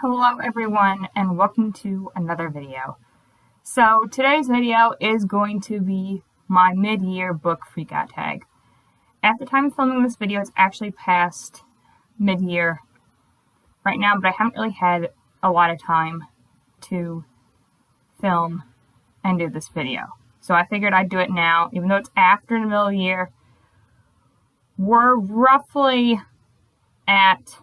Hello everyone and welcome to another video. So today's video is going to be my mid-year book freakout tag. At the time of filming this video, it's actually past mid-year right now, but I haven't really had a lot of time to film and do this video. So I figured I'd do it now, even though it's after the middle of the year. We're roughly at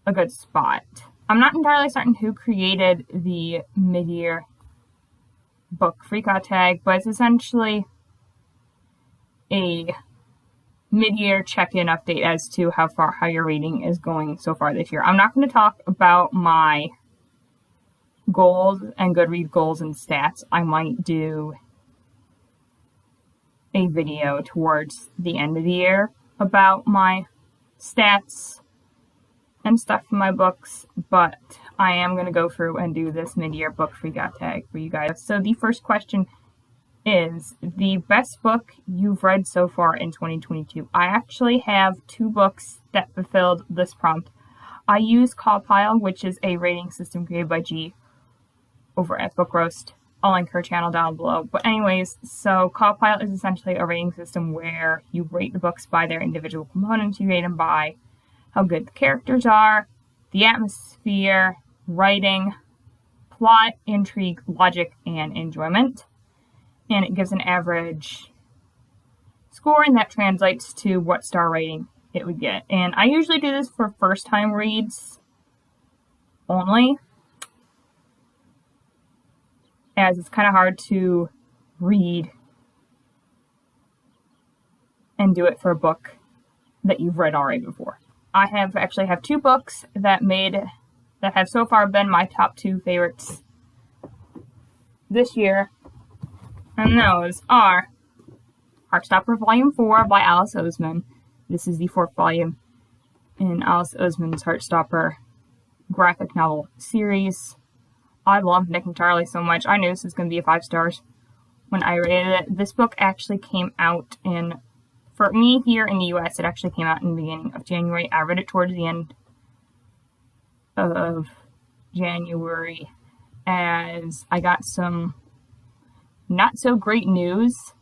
a good spot. I'm not entirely certain who created the mid-year book freakout tag, but it's essentially a mid-year check-in update as to how your reading is going so far this year. I'm not going to talk about my goals and Goodreads goals and stats. I might do a video towards the end of the year about my stats and stuff in my books, but I am going to go through and do this mid-year book freakout tag for you guys. So the first question is the best book you've read so far in 2022. I actually have two books that fulfilled this prompt. I use Cawpile, which is a rating system created by G over at Book Roast. I'll link her channel down below. But anyways, so Cawpile is essentially a rating system where you rate the books by their individual components. You rate them by how good the characters are, the atmosphere, writing, plot, intrigue, logic, and enjoyment. And it gives an average score, and that translates to what star rating it would get. And I usually do this for first-time reads only, as it's kind of hard to read and do it for a book that you've read already before. I actually have two books that have so far been my top two favorites this year, and those are Heartstopper Volume 4 by Alice Oseman. This is the fourth volume in Alice Oseman's Heartstopper graphic novel series. I love Nick and Charlie so much. I knew this was going to be a 5 stars when I rated it. This book actually came out for me here in the US, it actually came out in the beginning of January. I read it towards the end of January as I got some not so great news,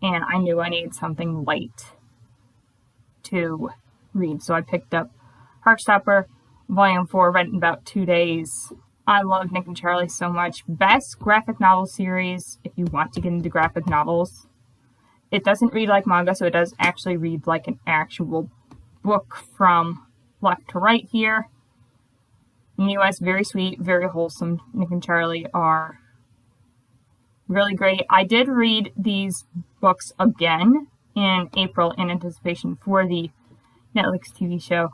and I knew I needed something light to read. So I picked up Heartstopper Volume 4, read it in about 2 days. I love Nick and Charlie so much. Best graphic novel series if you want to get into graphic novels. It doesn't read like manga, so it does actually read like an actual book from left to right here. In the US, very sweet, very wholesome. Nick and Charlie are really great. I did read these books again in April in anticipation for the Netflix TV show,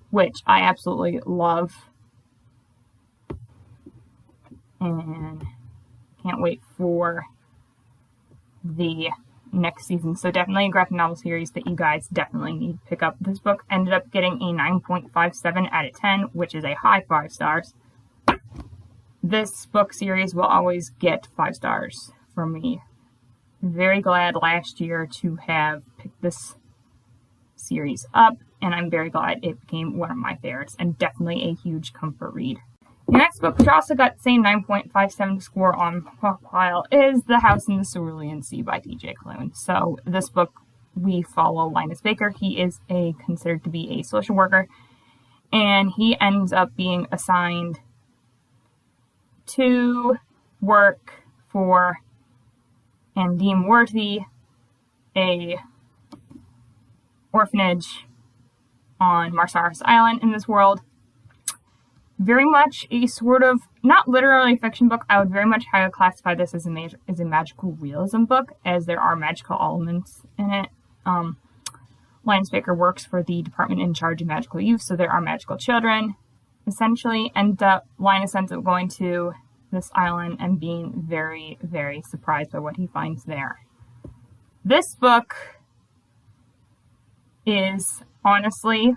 which I absolutely love. And can't wait for the next season. So definitely a graphic novel series that you guys definitely need to pick up. This book ended up getting a 9.57 out of 10, which is a high 5 stars. This book series will always get 5 stars from me. Very glad last year to have picked this series up, and I'm very glad it became one of my favorites and definitely a huge comfort read. The next book, which also got the same 9.57 score on Cawpile, is The House in the Cerulean Sea by DJ Clune. So this book, we follow Linus Baker. He is considered to be a social worker, and he ends up being assigned to work for and deem worthy a orphanage on Marsaris Island in this world. Very much a sort of, not literally fiction book. I would very much classify this as a magical realism book, as there are magical elements in it. Linus Baker works for the department in charge of magical youth, so there are magical children. Essentially, Linus ends up going to this island and being very, very surprised by what he finds there. This book is honestly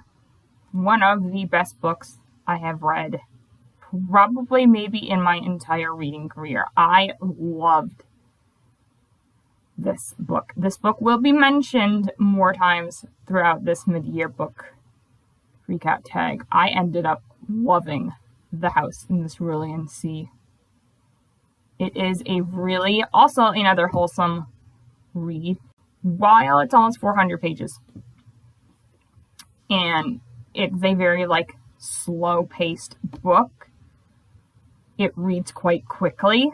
one of the best books I have read, probably maybe in my entire reading career. I loved this book. This book will be mentioned more times throughout this mid-year book Freakout tag. I ended up loving The House in the Cerulean Sea. It is a really, also another wholesome read, while it's almost 400 pages. And it's a very, slow-paced book. It reads quite quickly.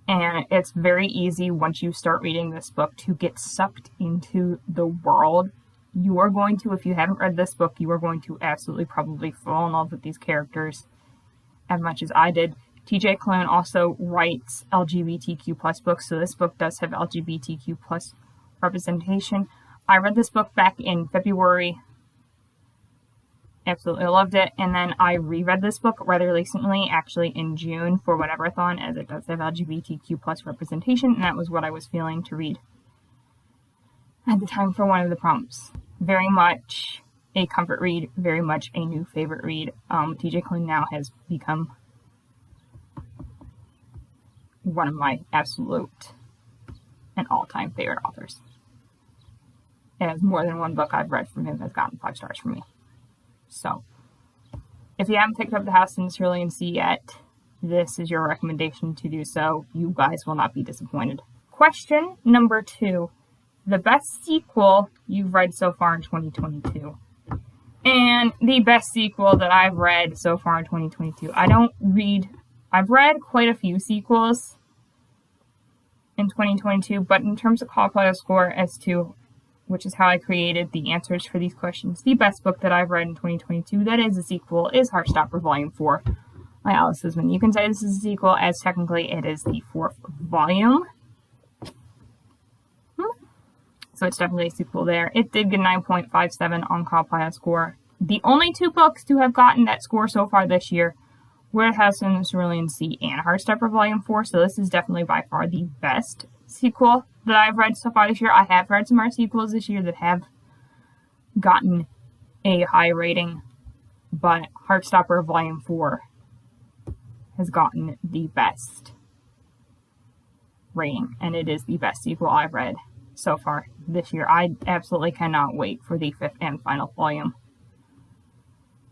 And it's very easy once you start reading this book to get sucked into the world. You are going to, if you haven't read this book, you are going to absolutely probably fall in love with these characters as much as I did. TJ Klune also writes LGBTQ plus books, so this book does have LGBTQ plus representation. I read this book back in February. Absolutely loved it. And then I reread this book rather recently, actually in June for Whatever-a-thon, as it does have LGBTQ plus representation, and that was what I was feeling to read at the time for one of the prompts. Very much a comfort read, very much a new favorite read. TJ Klune now has become one of my absolute and all-time favorite authors. As more than one book I've read from him has gotten 5 stars from me. So, if you haven't picked up The House in the Cerulean Sea yet, this is your recommendation to do so. You guys will not be disappointed. Question number 2. The best sequel you've read so far in 2022. And the best sequel that I've read so far in 2022. I've read quite a few sequels in 2022, but in terms of Call Score as to which is how I created the answers for these questions, the best book that I've read in 2022 that is a sequel is Heartstopper Volume 4 by Alice Oseman. You can say this is a sequel as technically it is the 4th volume. So it's definitely a sequel there. It did get 9.57 on Call Score. The only 2 books to have gotten that score so far this year were The House in the Cerulean Sea and Heartstopper Volume 4, so this is definitely by far the best sequel that I've read so far this year. I have read some more sequels this year that have gotten a high rating, but Heartstopper Volume 4 has gotten the best rating, and it is the best sequel I've read so far this year. I absolutely cannot wait for the 5th and final volume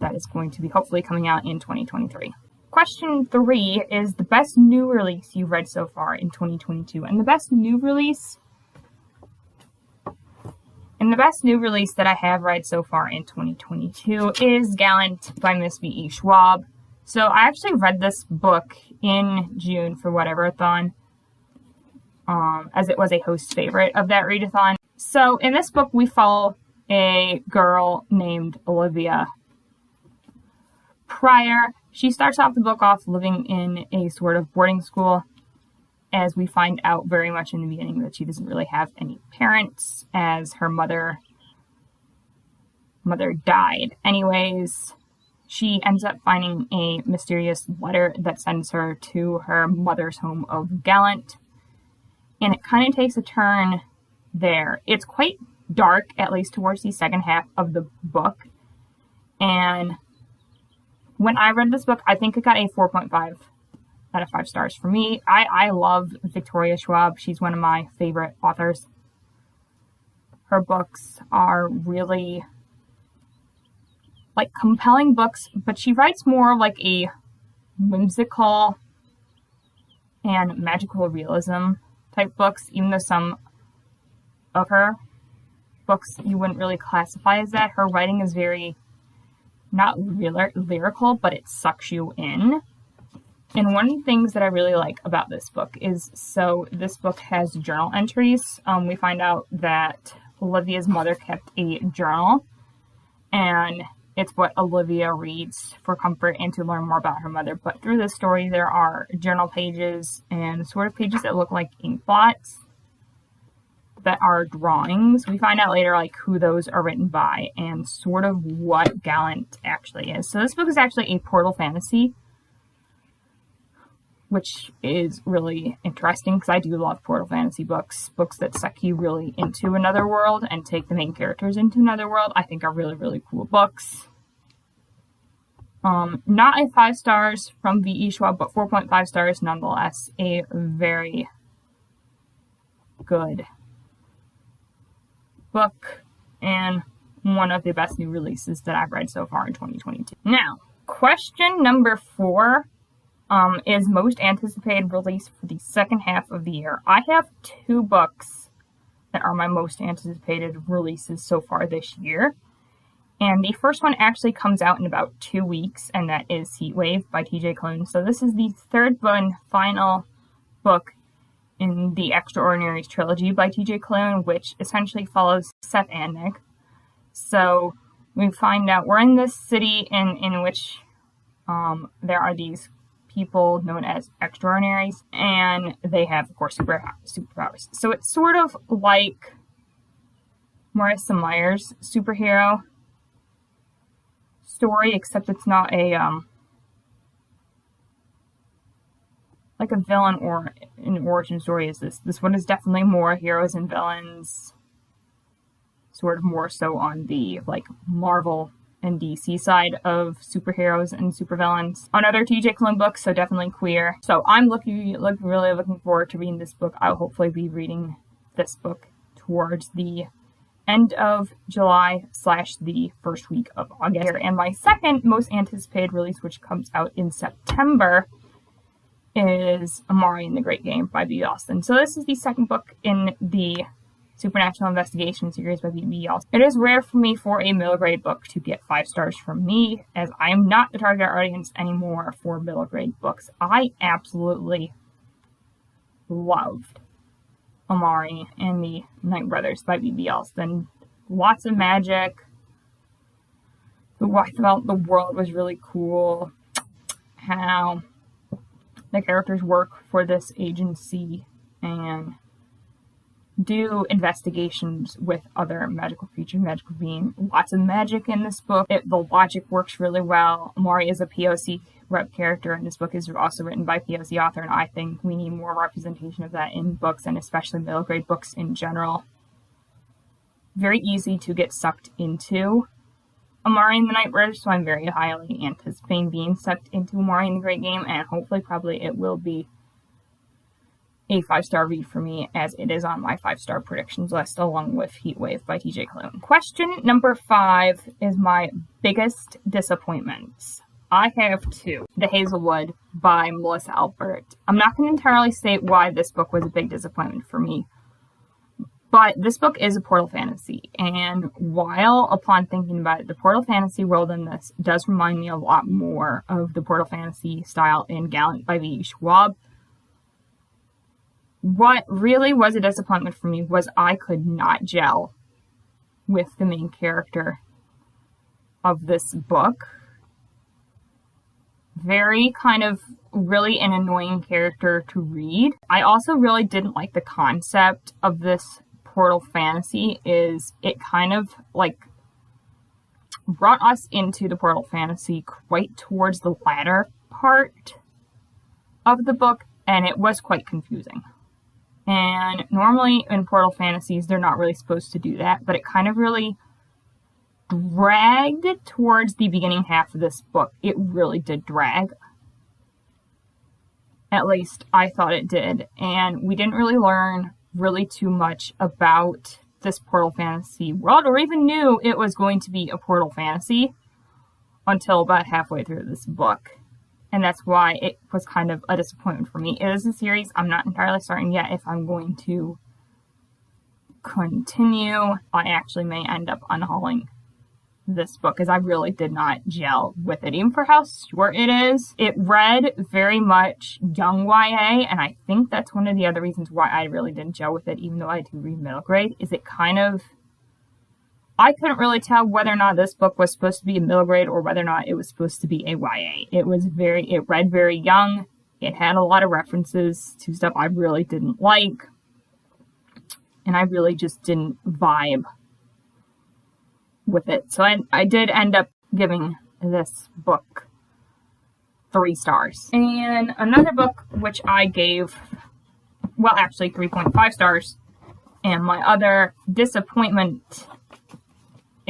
that is going to be hopefully coming out in 2023. Question 3 is the best new release you've read so far in 2022. And the best new release that I have read so far in 2022 is Gallant by Miss V.E. Schwab. So I actually read this book in June for Whatever-a-thon, as it was a host favorite of that readathon. So in this book, we follow a girl named Olivia Pryor. She starts off the book off living in a sort of boarding school, as we find out very much in the beginning that she doesn't really have any parents, as her mother died. Anyways, she ends up finding a mysterious letter that sends her to her mother's home of Gallant, and it kind of takes a turn there. It's quite dark, at least towards the second half of the book, and when I read this book, I think it got a 4.5 out of 5 stars for me. I love Victoria Schwab. She's one of my favorite authors. Her books are really compelling books, but she writes more like a whimsical and magical realism type books, even though some of her books you wouldn't really classify as that. Her writing is very not lyrical, but it sucks you in. And one of the things that I really like about this book is, so this book has journal entries. We find out that Olivia's mother kept a journal, and it's what Olivia reads for comfort and to learn more about her mother. But through this story, there are journal pages and sort of pages that look like ink blots that are drawings. We find out later who those are written by and sort of what Gallant actually is. So this book is actually a portal fantasy, which is really interesting because I do love portal fantasy books that suck you really into another world and take the main characters into another world. I think are really, really cool books. Not a 5 stars from V.E. Schwab, but 4.5 stars nonetheless. A very good book, and one of the best new releases that I've read so far in 2022. Now, question number 4 is most anticipated release for the second half of the year. I have 2 books that are my most anticipated releases so far this year. And the first one actually comes out in about 2 weeks, and that is Heatwave by TJ Klune. So this is the third and final book in the Extraordinaries trilogy by TJ Klune, which essentially follows Seth and Nick. So we find out we're in this city in which there are these people known as Extraordinaries, and they have, of course, superpowers. So it's sort of like Marissa Meyer's superhero story, except it's not a like a villain or an origin story as this. This one is definitely more heroes and villains, sort of more so on the like Marvel and DC side of superheroes and supervillains. Another TJ Klune book, so definitely queer. So I'm really looking forward to reading this book. I'll hopefully be reading this book towards the end of July / the first week of August. And my second most anticipated release, which comes out in September, is Amari and the Great Game by B.B. Austin. So this is the second book in the Supernatural Investigation series by B.B. Austin. It is rare for me for a middle grade book to get 5 stars from me, as I am not the target audience anymore for middle grade books. I absolutely loved Amari and the Night Brothers by B.B. Austin. Lots of magic. I felt the world was really cool. How the characters work for this agency and do investigations with other magical creatures, magical beings. Lots of magic in this book. The logic works really well. Amari is a POC rep character, and this book is also written by POC author, and I think we need more representation of that in books, and especially middle grade books in general. Very easy to get sucked into Amari and the Night Brothers, so I'm very highly anticipating being sucked into Amari and the Great Game, and hopefully probably it will be a 5-star read for me, as it is on my 5-star predictions list, along with Heatwave by TJ Klune. Question number 5 is my biggest disappointments. I have 2. The Hazelwood by Melissa Albert. I'm not going to entirely state why this book was a big disappointment for me, but this book is a portal fantasy, and while upon thinking about it, the portal fantasy world in this does remind me a lot more of the portal fantasy style in Gallant by V.E. Schwab. What really was a disappointment for me was I could not gel with the main character of this book. Very kind of really an annoying character to read. I also really didn't like the concept of this portal fantasy. Is it kind of like brought us into the portal fantasy quite towards the latter part of the book, and it was quite confusing. And normally in portal fantasies, they're not really supposed to do that, but it kind of really dragged towards the beginning half of this book. It really did drag. At least I thought it did. And we didn't really learn really too much about this portal fantasy world, or even knew it was going to be a portal fantasy until about halfway through this book. And that's why it was kind of a disappointment for me. It is a series. I'm not entirely certain yet if I'm going to continue. I actually may end up unhauling this book, because I really did not gel with it, even for how short it is. It read very much young YA, and I think that's one of the other reasons why I really didn't gel with it, even though I do read middle grade, is it kind of... I couldn't really tell whether or not this book was supposed to be a middle grade or whether or not it was supposed to be a YA. It read very young. It had a lot of references to stuff I really didn't like. And I really just didn't vibe with it. So I did end up giving this book 3 stars. And another book which I gave, well, actually 3.5 stars. And my other disappointment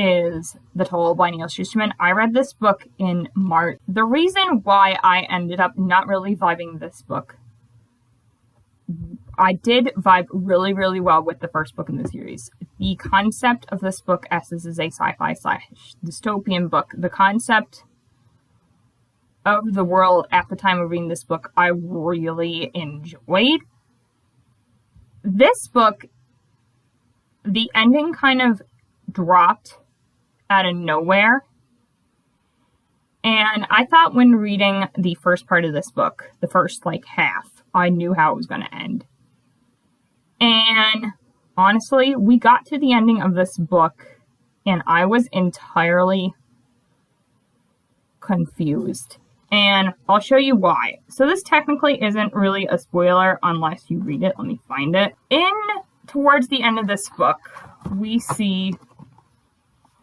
is The Toll by Neil Shusterman. I read this book in March. The reason why I ended up not really vibing this book, I did vibe really, really well with the first book in the series. The concept of this book, as this is a sci-fi / dystopian book, the concept of the world at the time of reading this book, I really enjoyed. This book, the ending kind of dropped out of nowhere. And I thought when reading the first part of this book, the first half, I knew how it was going to end. And honestly, we got to the ending of this book and I was entirely confused. And I'll show you why. So this technically isn't really a spoiler unless you read it. Let me find it. Towards the end of this book, we see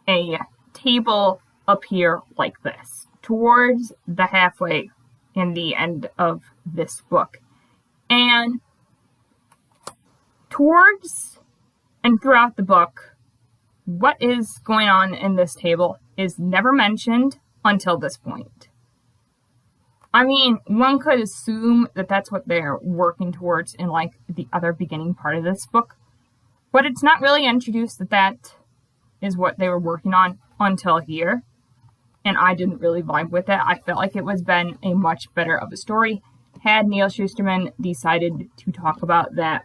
a table appear like this. Towards the halfway in the end of this book. And towards and throughout the book, what is going on in this table is never mentioned until this point. I mean, one could assume that that's what they're working towards in the other beginning part of this book, but it's not really introduced that is what they were working on until here, and I didn't really vibe with it. I felt like it was been a much better of a story had Neal Shusterman decided to talk about that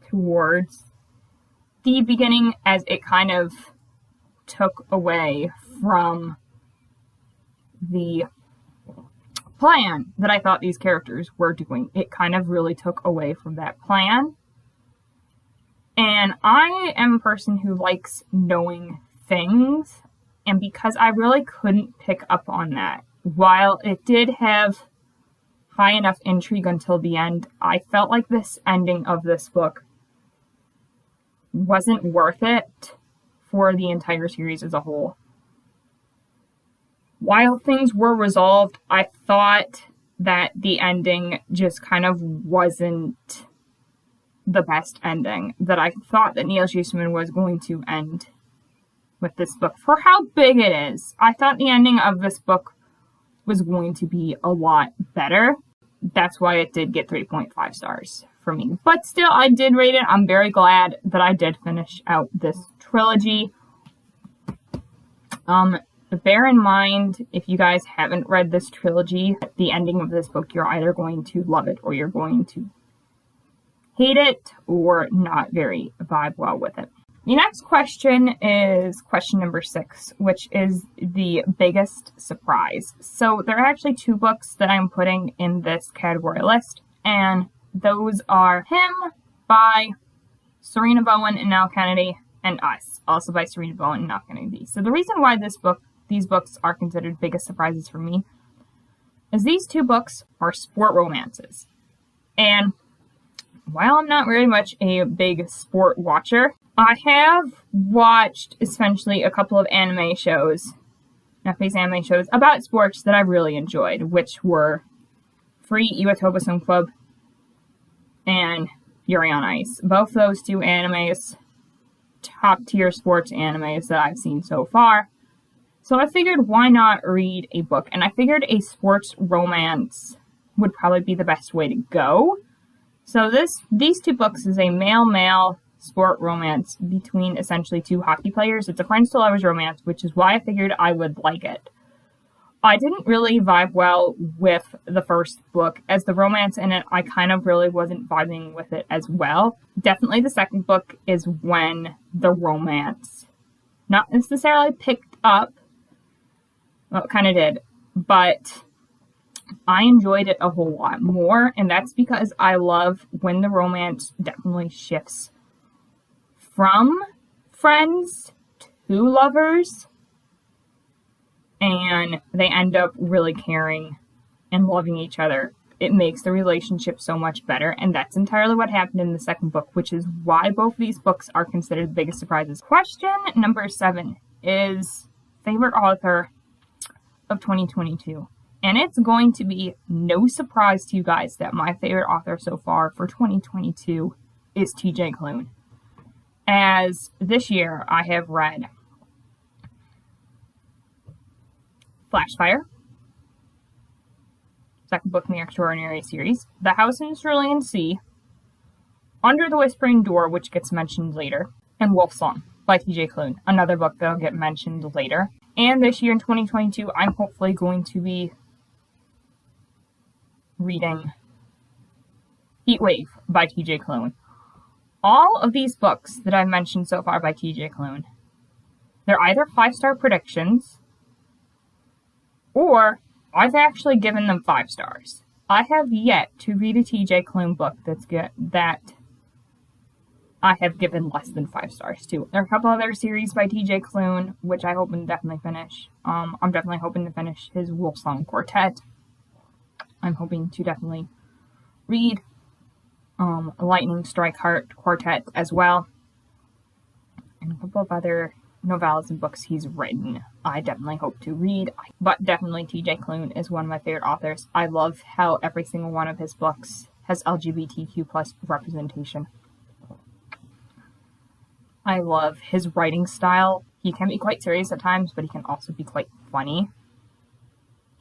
towards the beginning, as it kind of took away from the plan that I thought these characters were doing. It kind of really took away from that plan. And I am a person who likes knowing things, and because I really couldn't pick up on that, while it did have high enough intrigue until the end, I felt like this ending of this book wasn't worth it for the entire series as a whole. While things were resolved, I thought that the ending just kind of wasn't the best ending that I thought that Neal Shusterman was going to end with this book. For how big it is, I thought the ending of this book was going to be a lot better. That's why it did get 3.5 stars for me. But still, I did rate it. I'm very glad that I did finish out this trilogy. Bear in mind, if you guys haven't read this trilogy, the ending of this book, you're either going to love it or you're going to hate it or not very vibe well with it. The next question is question number 6, which is the biggest surprise. So there are actually 2 books that I'm putting in this category list, and those are Him by Serena Bowen and Al Kennedy, and Us, also by Serena Bowen and Al Kennedy. So the reason why these books are considered biggest surprises for me is these 2 books are sport romances. And while I'm not very much a big sport watcher, I have watched essentially a couple of anime shows, Netflix anime shows, about sports that I really enjoyed, which were Free Iwatoba Swim Club and Yuri on Ice. Both those 2 animes, top tier sports animes that I've seen so far. So I figured, why not read a book? And I figured a sports romance would probably be the best way to go. So these 2 books is a male-male sport romance between essentially 2 hockey players. It's a friends to lovers romance, which is why I figured I would like it. I didn't really vibe well with the first book, as the romance in it, I kind of really wasn't vibing with it as well. Definitely the second book is when the romance not necessarily picked up. Well, it kind of did, but I enjoyed it a whole lot more, and that's because I love when the romance definitely shifts from friends to lovers, and they end up really caring and loving each other. It makes the relationship so much better, and that's entirely what happened in the second book, which is why both of these books are considered the biggest surprises. Question number 7 is favorite author of 2022. And it's going to be no surprise to you guys that my favorite author so far for 2022 is TJ Klune. As this year I have read Flashfire, second book in the Extraordinary series, The House in Cerulean Sea, Under the Whispering Door, which gets mentioned later, and Wolf Song by T.J. Klune, another book that'll get mentioned later. And this year in 2022, I'm hopefully going to be reading Heat Wave by T.J. Klune. All of these books that I've mentioned so far by T.J. Klune, they're either 5-star predictions, or I've actually given them 5 stars. I have yet to read a T.J. Klune book that I have given less than 5 stars to. There are a couple other series by T.J. Klune, which I hope and definitely finish. I'm definitely hoping to finish his Wolf Song Quartet. I'm hoping to definitely read Lightning Strike Heart Quartet as well. And a couple of other novellas and books he's written I definitely hope to read. But definitely T.J. Klune is one of my favorite authors. I love how every single one of his books has LGBTQ plus representation. I love his writing style. He can be quite serious at times, but he can also be quite funny.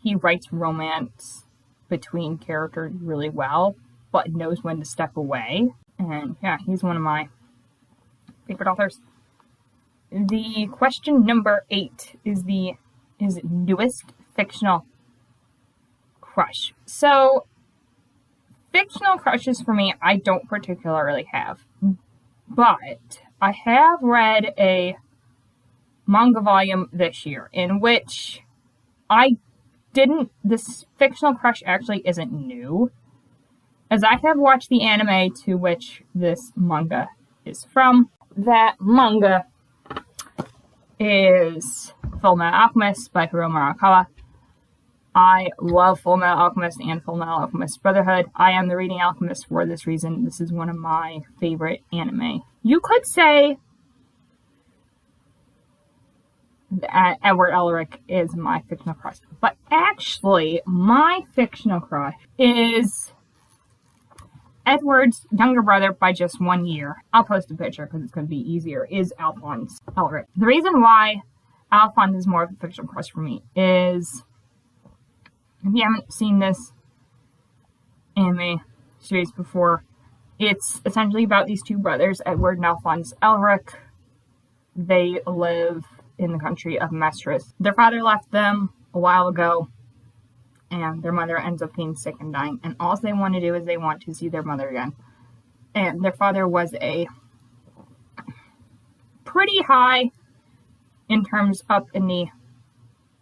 He writes romance between characters really well, but knows when to step away. And yeah, he's one of my favorite authors. The question number 8 is newest fictional crush. So, fictional crushes for me, I don't particularly have. But I have read a manga volume this year in which this fictional crush actually isn't new, as I have watched the anime to which this manga is from. That manga is Fullmetal Alchemist by Hiromu Arakawa. I love Fullmetal Alchemist and Fullmetal Alchemist Brotherhood. I am the reading alchemist for this reason. This is one of my favorite anime. You could say that Edward Elric is my fictional crush, but actually, my fictional crush is Edward's younger brother by just 1 year. I'll post a picture because it's going to be easier, is Alphonse Elric. The reason why Alphonse is more of a fictional crush for me is, if you haven't seen this anime series before, it's essentially about these two brothers, Edward and Alphonse Elric. They live in the country of Mestris. Their father left them a while ago, and their mother ends up being sick and dying, and all they want to do is they want to see their mother again. And their father was a pretty high in terms up in the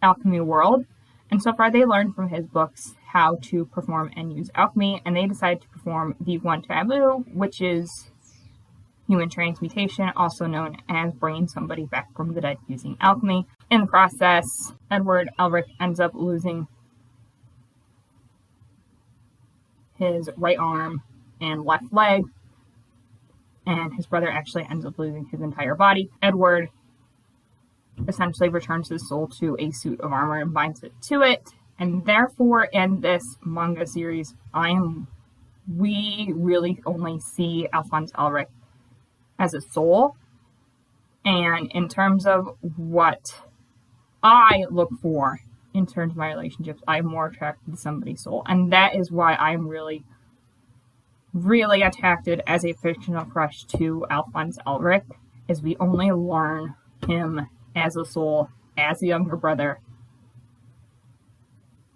alchemy world, and so far they learned from his books how to perform and use alchemy, and they decided to perform the one taboo, which is human transmutation, also known as bringing somebody back from the dead using alchemy. In the process, Edward Elric ends up losing his right arm and left leg, and his brother actually ends up losing his entire body. Edward essentially returns his soul to a suit of armor and binds it to it, and therefore in this manga series, we really only see Alphonse Elric as a soul. And in terms of what I look for in terms of my relationships, I'm more attracted to somebody's soul. And that is why I'm really, really attracted as a fictional crush to Alphonse Elric, is we only learn him as a soul, as a younger brother,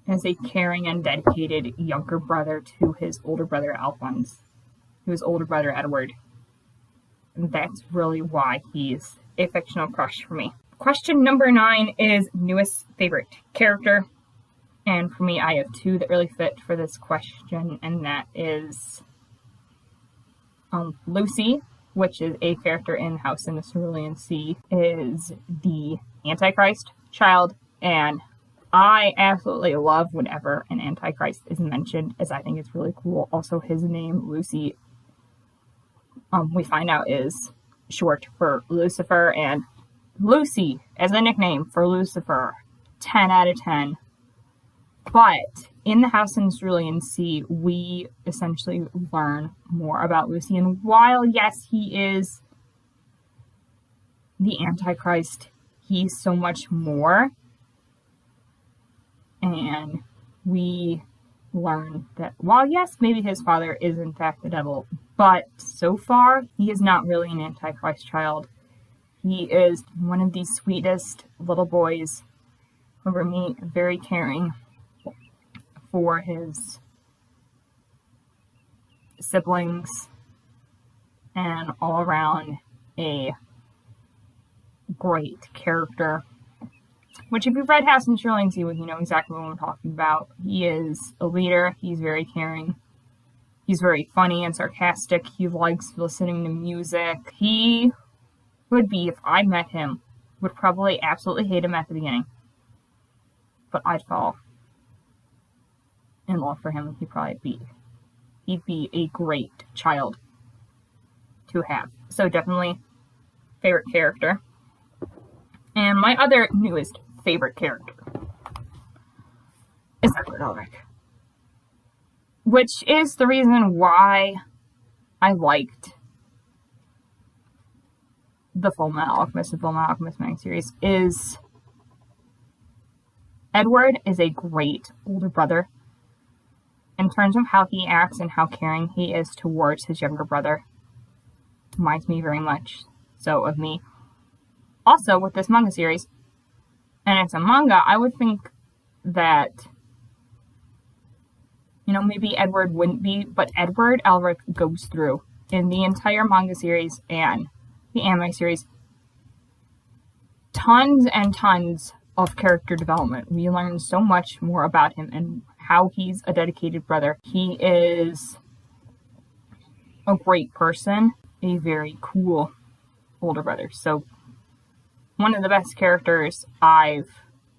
as a caring and dedicated younger brother to his older brother Alphonse, to his older brother Edward. And that's really why he's a fictional crush for me. Question number 9 is newest favorite character. And for me, I have 2 that really fit for this question, and that is Lucy, which is a character in House in the Cerulean Sea, is the Antichrist child, and I absolutely love whenever an Antichrist is mentioned, as I think it's really cool. Also, his name, Lucy, we find out is short for Lucifer, and Lucy as a nickname for Lucifer, 10 out of 10. But in the House in the Cerulean Sea, we essentially learn more about Lucy, and while, yes, he is the Antichrist, he's so much more. And we learn that while, yes, maybe his father is in fact the devil, But so far, he is not really an Antichrist child. He is one of the sweetest little boys over me, very caring for his siblings, and all around a great character. Which, if you've read House and Shirley and Seawood, you know exactly what I'm talking about. He is a leader. He's very caring. He's very funny and sarcastic. He likes listening to music. He would be, if I met him, would probably absolutely hate him at the beginning. But I'd fall in love for him. He'd be a great child to have. So definitely favorite character. And my other newest favorite character is Edward Elric. Which is the reason why I liked the Fullmetal Alchemist manga series. Is Edward is a great older brother in terms of how he acts and how caring he is towards his younger brother. Reminds me very much so of me. Also, with this manga series, and it's a manga, I would think that, you know, maybe Edward wouldn't be, but Edward Elric goes through, in the entire manga series and the anime series, tons and tons of character development. We learn so much more about him and how he's a dedicated brother. He is a great person, a very cool older brother. So, one of the best characters I've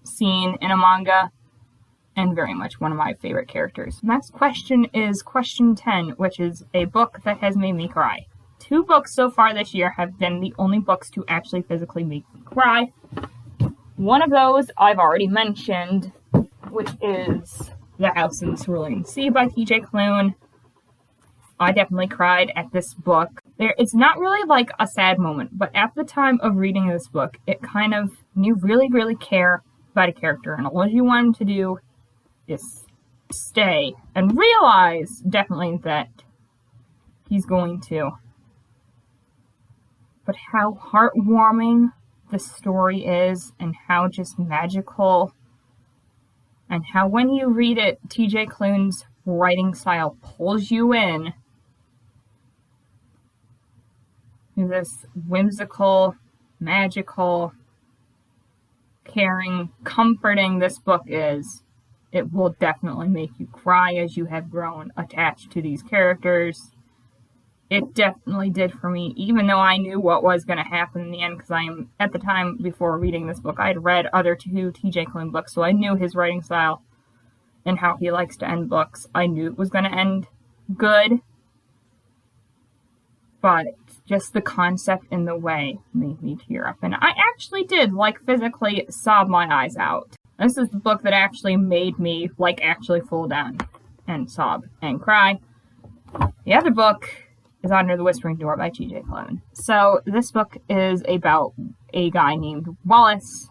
seen in a manga, and very much one of my favorite characters. Next question is question 10, which is a book that has made me cry. 2 books so far this year have been the only books to actually physically make me cry. One of those I've already mentioned, which is The House in the Cerulean Sea by T.J. Klune. I definitely cried at this book. It's not really like a sad moment, but at the time of reading this book, it kind of, you really, really care about a character, and all you want him to do is stay and realize definitely that he's going to. But how heartwarming the story is, and how just magical, and how when you read it, T.J. Klune's writing style pulls you in. This whimsical, magical, caring, comforting this book is, it will definitely make you cry as you have grown attached to these characters. It definitely did for me, even though I knew what was going to happen in the end, because at the time before reading this book, I had read other 2 T.J. Klune books, so I knew his writing style and how he likes to end books. I knew it was going to end good, but just the concept and the way made me tear up. And I actually did, physically sob my eyes out. This is the book that actually made me, actually fall down and sob and cry. The other book is Under the Whispering Door by T.J. Klune. So, this book is about a guy named Wallace.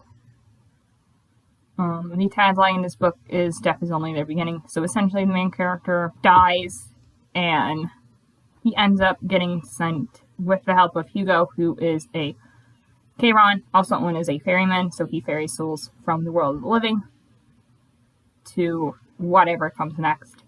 The tagline in this book is Death is Only Their Beginning. So, essentially, the main character dies, and he ends up getting sent with the help of Hugo, who is a Chiron, also known as a ferryman, so he ferries souls from the world of the living to whatever comes next.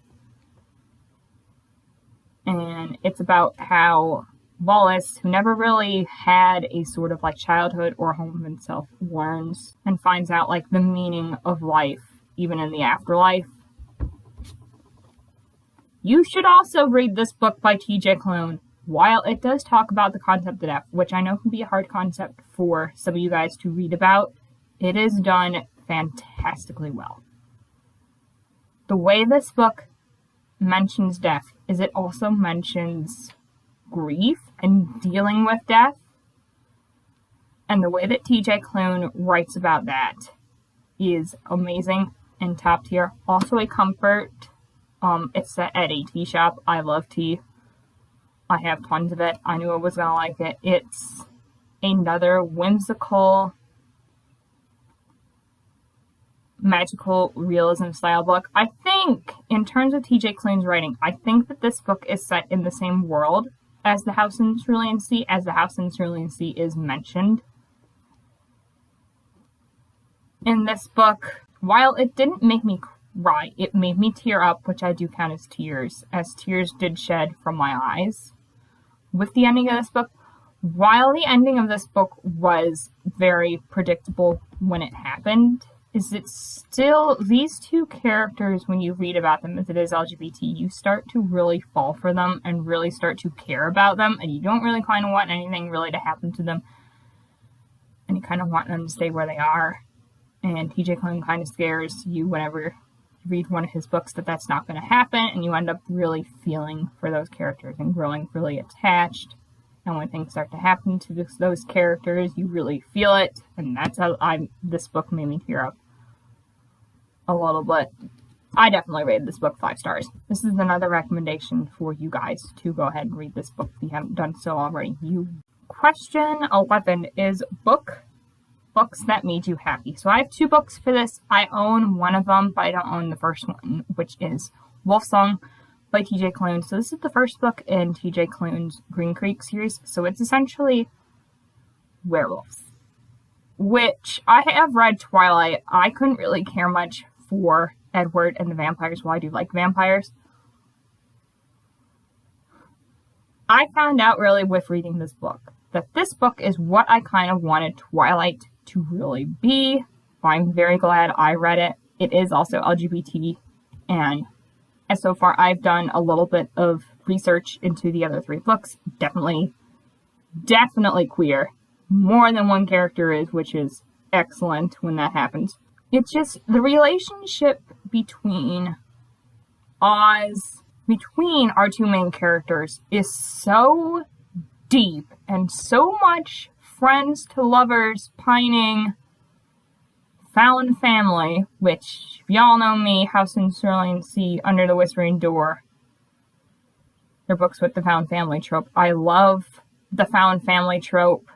And it's about how Wallace, who never really had a sort of childhood or home of himself, learns and finds out the meaning of life, even in the afterlife. You should also read this book by T.J. Klune. While it does talk about the concept of death, which I know can be a hard concept for some of you guys to read about, it is done fantastically well. The way this book mentions death is it also mentions grief and dealing with death. And the way that T.J. Klune writes about that is amazing and top tier. Also a comfort. It's at a tea shop. I love tea. I have tons of it. I knew I was going to like it. It's another whimsical, magical realism style book. I think think, in terms of TJ Klune's writing, I think that this book is set in the same world as The House in Cerulean Sea, as The House in Cerulean Sea is mentioned in this book. While it didn't make me cry, it made me tear up, which I do count as tears did shed from my eyes with the ending of this book. While the ending of this book was very predictable when it happened, is it still, these two characters, when you read about them, if it is LGBT, you start to really fall for them and really start to care about them, and you don't really kind of want anything really to happen to them, and you kind of want them to stay where they are. And TJ Klune kind of scares you whenever you read one of his books that that's not going to happen, and you end up really feeling for those characters and growing really attached. And when things start to happen to those characters, you really feel it, and that's how this book made me tear up a little bit. I definitely rated this book 5 stars. This is another recommendation for you guys to go ahead and read this book if you haven't done so already. Question 11 is books that made you happy. So I have 2 books for this. I own one of them, but I don't own the first one, which is Wolfsong by TJ Klune. So this is the first book in TJ Klune's Green Creek series. So it's essentially werewolves, which I have read Twilight. I couldn't really care much for Edward and the vampires. While I do like vampires, I found out really with reading this book that this book is what I kind of wanted Twilight to really be. I'm very glad I read it. It is also LGBT, and as so far I've done a little bit of research into the other 3 books. Definitely queer. More than one character is, which is excellent when that happens. It's just the relationship between our 2 main characters is so deep and so much friends to lovers, pining, found family, which, if y'all know me, House in Cerulean Sea, Under the Whispering Door, they're books with the found family trope. I love the found family trope.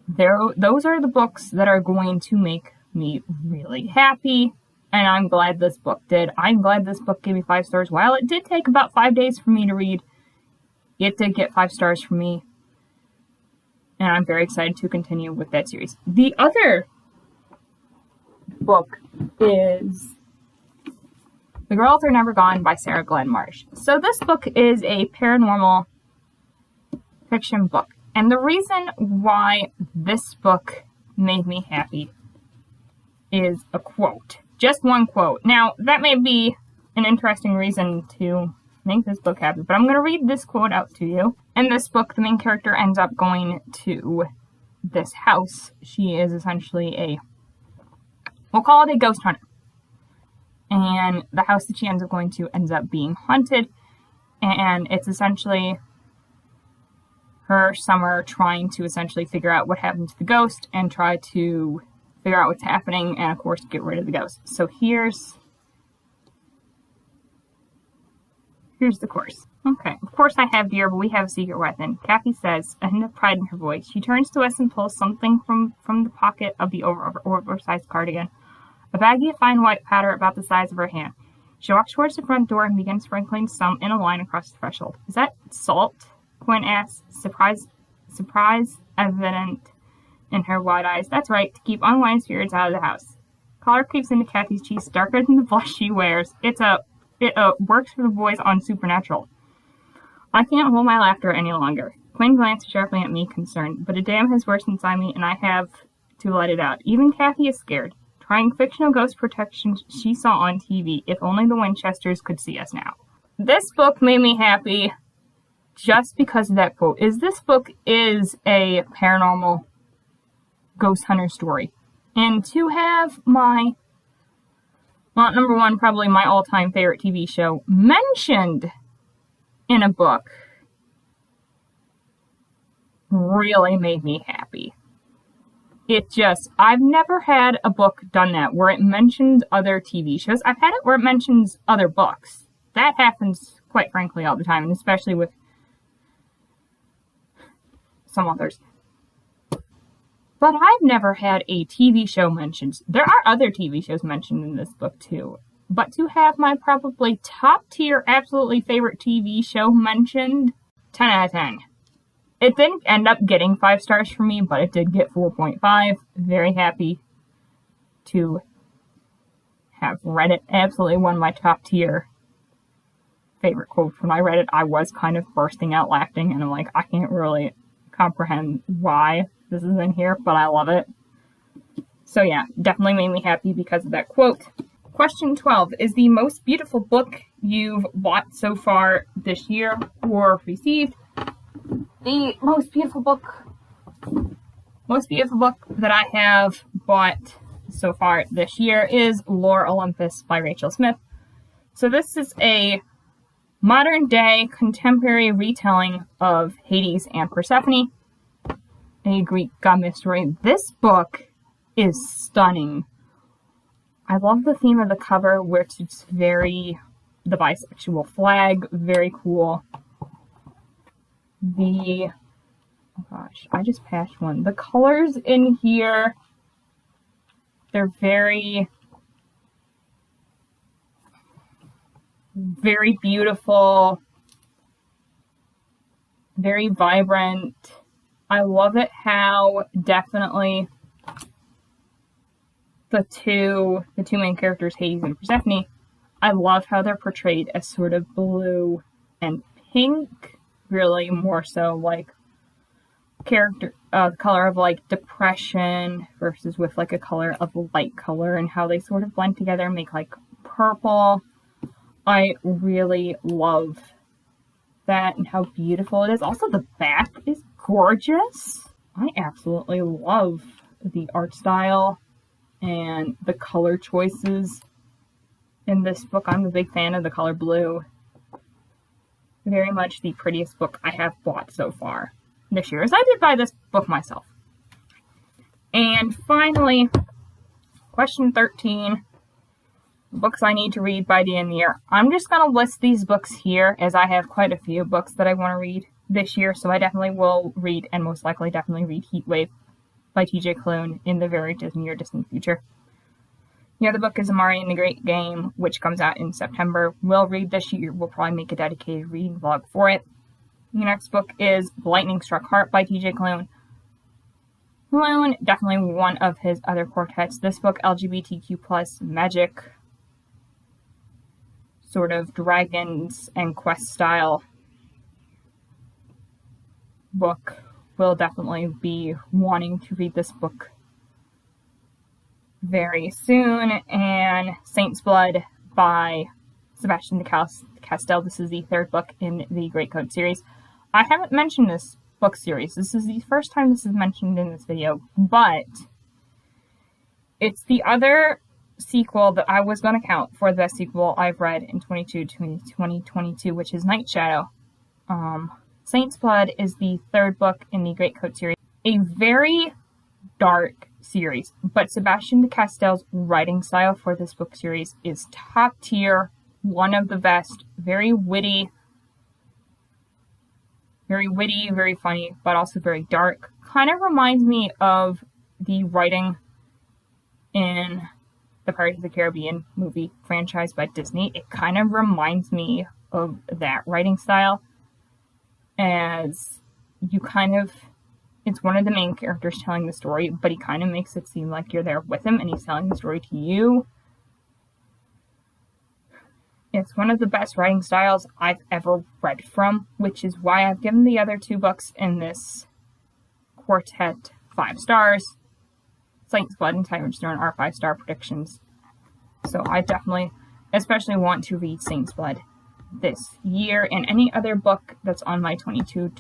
Those are the books that are going to make me really happy, and I'm glad this book did. I'm glad this book gave me 5 stars. While it did take about 5 days for me to read, it did get 5 stars from me, and I'm very excited to continue with that series. The other book is The Girls Are Never Gone by Sarah Glenn Marsh. So this book is a paranormal fiction book. And the reason why this book made me happy is a quote. Just one quote. Now, that may be an interesting reason to make this book happy, but I'm going to read this quote out to you. In this book, the main character ends up going to this house. She is essentially we'll call it a ghost hunter. And the house that she ends up going to ends up being haunted. And it's essentially her summer trying to essentially figure out what happened to the ghost and try to figure out what's happening and, of course, get rid of the ghost. So here's the course. Okay, of course I have deer, but we have a secret weapon. Kathy says, a hint of pride in her voice. She turns to us and pulls something from the pocket of the oversized cardigan. A baggie of fine white powder about the size of her hand. She walks towards the front door and begins sprinkling some in a line across the threshold. Is that salt? Quinn asks, surprise evident in her wide eyes. That's right, to keep unwanted spirits out of the house. Color creeps into Kathy's cheeks, darker than the blush she wears. It works for the boys on Supernatural. I can't hold my laughter any longer. Quinn glances sharply at me, concerned, but a dam has burst inside me and I have to let it out. Even Kathy is scared. Trying fictional ghost protection she saw on TV. If only the Winchesters could see us now. This book made me happy just because of that quote. This book is a paranormal ghost hunter story. And to have number one, probably my all-time favorite TV show, mentioned in a book really made me happy. I've never had a book done that, where it mentions other TV shows. I've had it where it mentions other books. That happens, quite frankly, all the time, and especially with some authors. But I've never had a TV show mentioned. There are other TV shows mentioned in this book too. But to have my probably top tier, absolutely favorite TV show mentioned, 10 out of 10. It didn't end up getting 5 stars for me, but it did get 4.5. Very happy to have read it. Absolutely one of my top tier favorite quotes. When I read it, I was kind of bursting out laughing, and I'm like, I can't really comprehend why this is in here, but I love it. So yeah, definitely made me happy because of that quote. Question 12 is the most beautiful book you've bought so far this year or received. The most beautiful book that I have bought so far this year is Lore Olympus by Rachel Smith. So this is a modern day contemporary retelling of Hades and Persephone, a Greek god myth story. This book is stunning. I love the theme of the cover, which is the bisexual flag, very cool. Oh gosh, I just passed one. The colors in here, they're very, very beautiful, very vibrant. I love it how definitely the two main characters, Hades and Persephone, I love how they're portrayed as sort of blue and pink, really more so like color of like depression versus with like a color of light color, and how they sort of blend together and make like purple. I really love that and how beautiful it is. Also, the back is gorgeous. I absolutely love the art style and the color choices in this book. I'm a big fan of the color blue. Very much the prettiest book I have bought so far this year, as I did buy this book myself. And finally, question 13. Books I need to read by the end of the year. I'm just going to list these books here, as I have quite a few books that I want to read this year, so I definitely will read, and most likely definitely read, Heatwave by TJ Klune in the very near distant future. The other book is Amari and the Great Game, which comes out in September. We'll read this year. We'll probably make a dedicated reading vlog for it. The next book is Lightning Struck Heart by TJ Klune. Klune, definitely one of his other quartets. This book, LGBTQ+ magic, sort of dragons and quest style book. Will definitely be wanting to read this book very soon. And Saint's Blood by Sebastian de Castell. This is the 3rd book in the Great Code series. I haven't mentioned this book series. This is the first time this is mentioned in this video, but it's the other sequel that I was going to count for the best sequel I've read in 2022, which is Night Shadow. Saint's Blood is the 3rd book in the Great Coat series. A very dark series, but Sebastian de Castell's writing style for this book series is top tier, one of the best, very witty, very funny, but also very dark. Kind of reminds me of the writing in the Pirates of the Caribbean movie franchise by Disney. It kind of reminds me of that writing style, as it's one of the main characters telling the story, but he kind of makes it seem like you're there with him and he's telling the story to you. It's one of the best writing styles I've ever read from, which is why I've given the other 2 books in this quartet 5 stars. Saint's Blood and Tyrant Stone are 5-star predictions. So I definitely, especially want to read Saint's Blood this year, and any other book that's on my 22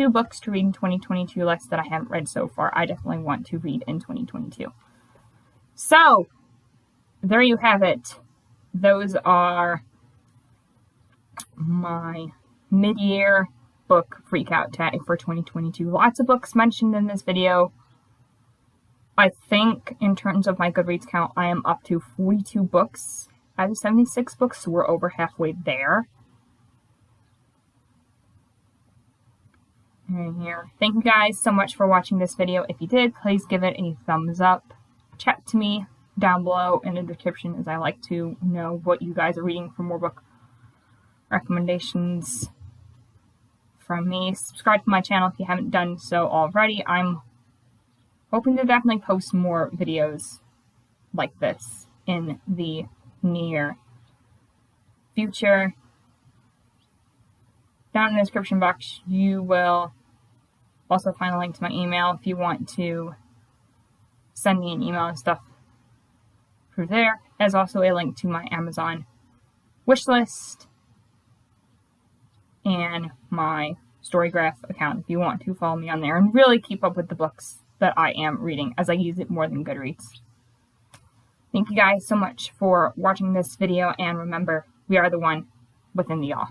books to read in 2022 list that I haven't read so far, I definitely want to read in 2022. So, there you have it. Those are my mid-year book Freakout tag for 2022. Lots of books mentioned in this video. I think in terms of my Goodreads count, I am up to 42 books out of 76 books, so we're over halfway there. in here. Thank you guys so much for watching this video. If you did, please give it a thumbs up. Chat to me down below in the description, as I like to know what you guys are reading for more book recommendations from me. Subscribe to my channel if you haven't done so already. I'm hoping to definitely post more videos like this in the near future. Down in the description box, you will also find a link to my email if you want to send me an email and stuff through there. There's also a link to my Amazon wishlist and my Storygraph account if you want to follow me on there and really keep up with the books that I am reading, as I use it more than Goodreads. Thank you guys so much for watching this video, and remember, we are the one within the all.